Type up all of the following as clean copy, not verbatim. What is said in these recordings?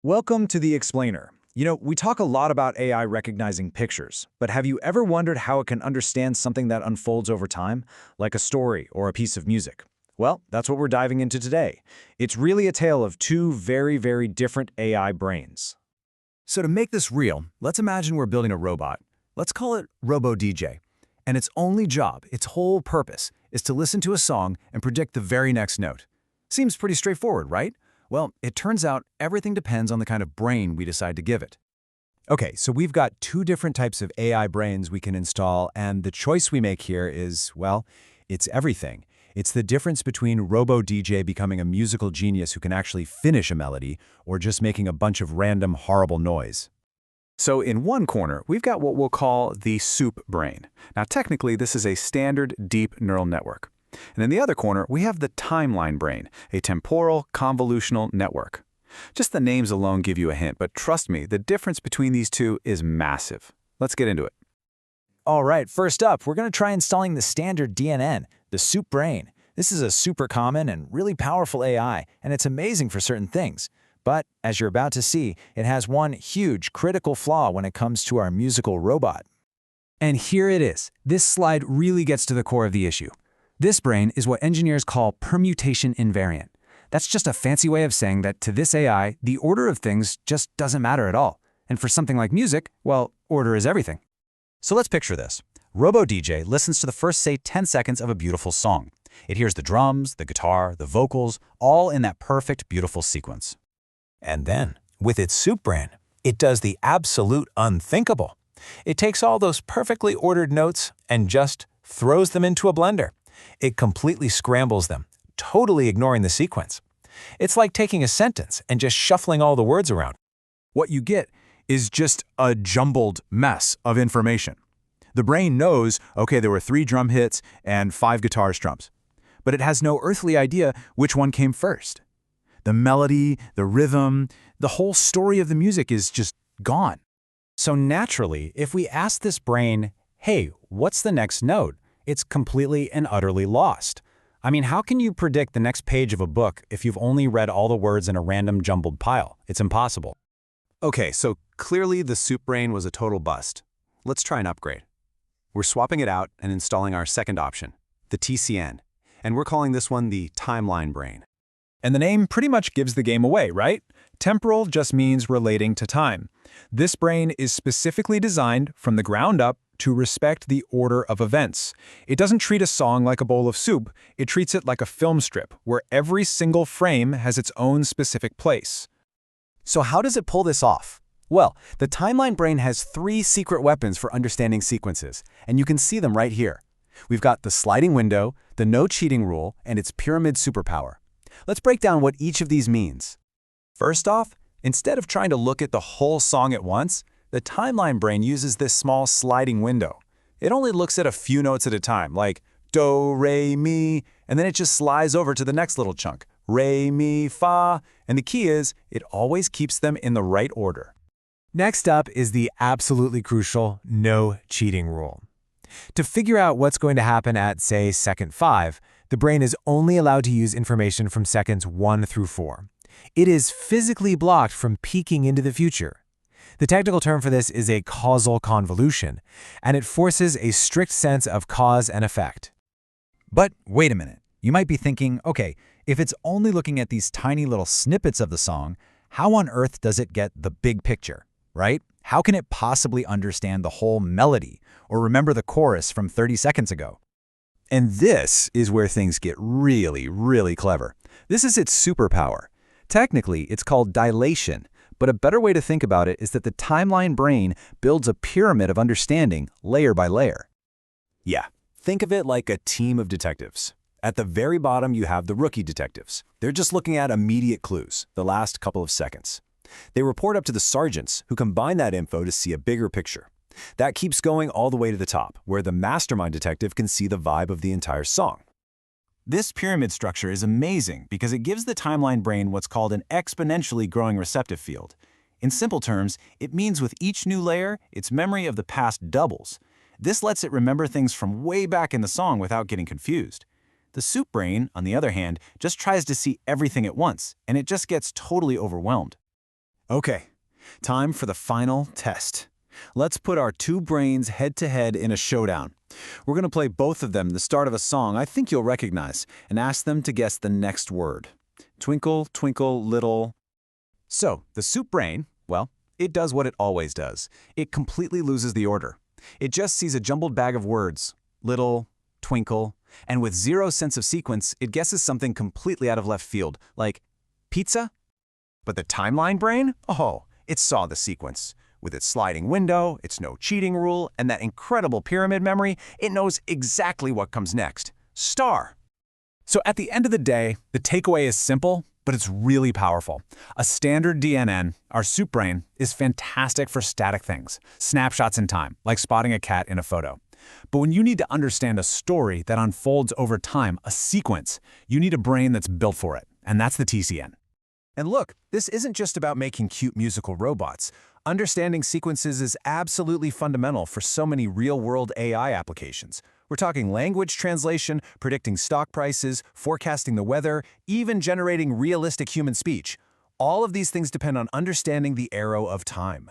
Welcome to The Explainer. We talk a lot about AI recognizing pictures, but have you ever wondered how it can understand something that unfolds over time, like a story or a piece of music? Well, that's what we're diving into today. It's really a tale of two very, very different AI brains. So to make this real, let's imagine we're building a robot. Let's call it Robo-DJ. And its only job, its whole purpose, is to listen to a song and predict the very next note. Seems pretty straightforward, right? Well, it turns out everything depends on the kind of brain we decide to give it. Okay, so we've got two different types of AI brains we can install, and the choice we make here is, well, it's everything. It's the difference between Robo-DJ becoming a musical genius who can actually finish a melody, or just making a bunch of random, horrible noise. So in one corner, we've got what we'll call the soup brain. Now technically, this is a standard deep neural network. And in the other corner, we have the timeline brain, a temporal convolutional network. Just the names alone give you a hint, but trust me, the difference between these two is massive. Let's get into it. All right, first up, we're going to try installing the standard DNN, the soup brain. This is a super common and really powerful AI, and it's amazing for certain things. But, as you're about to see, it has one huge critical flaw when it comes to our musical robot. And here it is. This slide really gets to the core of the issue. This brain is what engineers call permutation invariant. That's just a fancy way of saying that to this AI, the order of things just doesn't matter at all. And for something like music, well, order is everything. So let's picture this. Robo-DJ listens to the first, say, 10 seconds of a beautiful song. It hears the drums, the guitar, the vocals, all in that perfect, beautiful sequence. And then, with its soup brain, it does the absolute unthinkable. It takes all those perfectly ordered notes and just throws them into a blender. It completely scrambles them, totally ignoring the sequence. It's like taking a sentence and just shuffling all the words around. What you get is just a jumbled mess of information. The brain knows, okay, there were 3 drum hits and 5 guitar strums, but it has no earthly idea which one came first. The melody, the rhythm, the whole story of the music is just gone. So naturally, if we ask this brain, hey, what's the next note? It's completely and utterly lost. I mean, how can you predict the next page of a book if you've only read all the words in a random jumbled pile? It's impossible. Okay, so clearly the soup brain was a total bust. Let's try an upgrade. We're swapping it out and installing our second option, the TCN, and we're calling this one the timeline brain. And the name pretty much gives the game away, right? Temporal just means relating to time. This brain is specifically designed from the ground up to respect the order of events. It doesn't treat a song like a bowl of soup, it treats it like a film strip, where every single frame has its own specific place. So how does it pull this off? Well, the timeline brain has 3 secret weapons for understanding sequences, and you can see them right here. We've got the sliding window, the no cheating rule, and its pyramid superpower. Let's break down what each of these means. First off, instead of trying to look at the whole song at once, the timeline brain uses this small sliding window. It only looks at a few notes at a time, like do, re, mi, and then it just slides over to the next little chunk, re, mi, fa, and the key is it always keeps them in the right order. Next up is the absolutely crucial no cheating rule. To figure out what's going to happen at, say, second 5, the brain is only allowed to use information from seconds 1 through 4. It is physically blocked from peeking into the future. The technical term for this is a causal convolution, and it forces a strict sense of cause and effect. But wait a minute. You might be thinking, okay, if it's only looking at these tiny little snippets of the song, how on earth does it get the big picture, right? How can it possibly understand the whole melody or remember the chorus from 30 seconds ago? And this is where things get really, really clever. This is its superpower. Technically, it's called dilation, but a better way to think about it is that the timeline brain builds a pyramid of understanding layer by layer. Yeah, think of it like a team of detectives. At the very bottom, you have the rookie detectives. They're just looking at immediate clues, the last couple of seconds. They report up to the sergeants, who combine that info to see a bigger picture. That keeps going all the way to the top, where the mastermind detective can see the vibe of the entire song. This pyramid structure is amazing because it gives the timeline brain what's called an exponentially growing receptive field. In simple terms, it means with each new layer, its memory of the past doubles. This lets it remember things from way back in the song without getting confused. The soup brain, on the other hand, just tries to see everything at once, and it just gets totally overwhelmed. Okay, time for the final test. Let's put our two brains head-to-head in a showdown. We're going to play both of them the start of a song I think you'll recognize and ask them to guess the next word. Twinkle, twinkle, little... So, the soup brain, well, it does what it always does. It completely loses the order. It just sees a jumbled bag of words, little, twinkle, and with zero sense of sequence, it guesses something completely out of left field, like pizza? But the timeline brain? Oh, it saw the sequence. With its sliding window, its no cheating rule, and that incredible pyramid memory, it knows exactly what comes next. Star. So at the end of the day, the takeaway is simple, but it's really powerful. A standard DNN, our soup brain, is fantastic for static things, snapshots in time, like spotting a cat in a photo. But when you need to understand a story that unfolds over time, a sequence, you need a brain that's built for it, and that's the TCN. And look, this isn't just about making cute musical robots. Understanding sequences is absolutely fundamental for so many real-world AI applications. We're talking language translation, predicting stock prices, forecasting the weather, even generating realistic human speech. All of these things depend on understanding the arrow of time.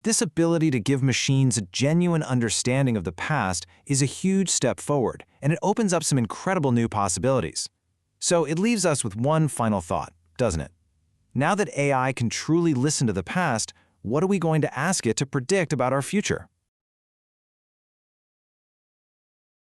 This ability to give machines a genuine understanding of the past is a huge step forward, and it opens up some incredible new possibilities. So it leaves us with one final thought, doesn't it? Now that AI can truly listen to the past, what are we going to ask it to predict about our future?